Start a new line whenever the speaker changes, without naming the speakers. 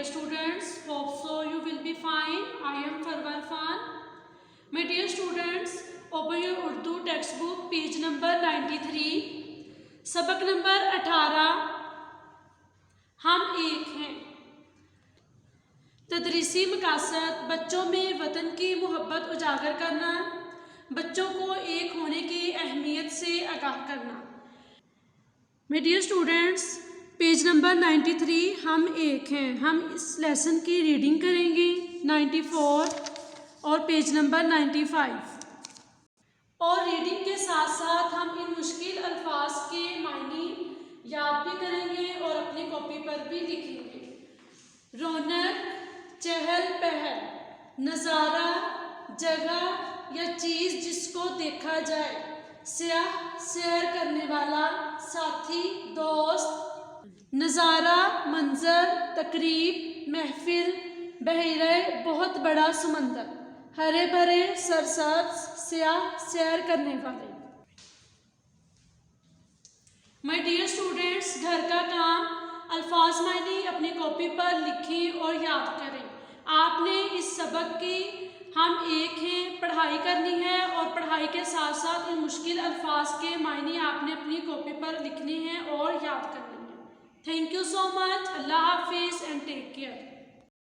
students, hope so you will be fine. I am Farwar Khan. My dear students, open your Urdu textbook, page number 93. सबक number 18, हम एक हैं। तदरीसी मकासद बच्चों में वतन की मोहब्बत उजागर करना, बच्चों को एक होने की अहमियत से आगाह करना। My dear students, page number 93, हम एक हैं। हम इस लेसन की रीडिंग करेंगे 94 और पेज नंबर 95, और रीडिंग के साथ साथ हम इन मुश्किल अल्फाज के मायने याद भी करेंगे और अपनी कॉपी पर भी लिखेंगे। रौनक, चहल पहल, नज़ारा, जगह या चीज़ जिसको देखा जाए, सयाह, सैर करने वाला, साथी, दोस्त, नज़ारा, मंजर, तकरीब, महफिल, बहरे, बहुत बड़ा समंदर, हरे भरे, सरसब्ज, सयाह, सैर करने वाले। माय डियर स्टूडेंट्स, घर का काम, अल्फाज मायने अपनी कॉपी पर लिखें और याद करें। आपने इस सबक की हम एक हैं पढ़ाई करनी है, और पढ़ाई के साथ साथ इन मुश्किल अल्फाज के मायने आपने अपनी कॉपी पर लिखने हैं और याद करने हैं। Thank you so much. अल्लाह हाफिज़ एंड टेक केयर।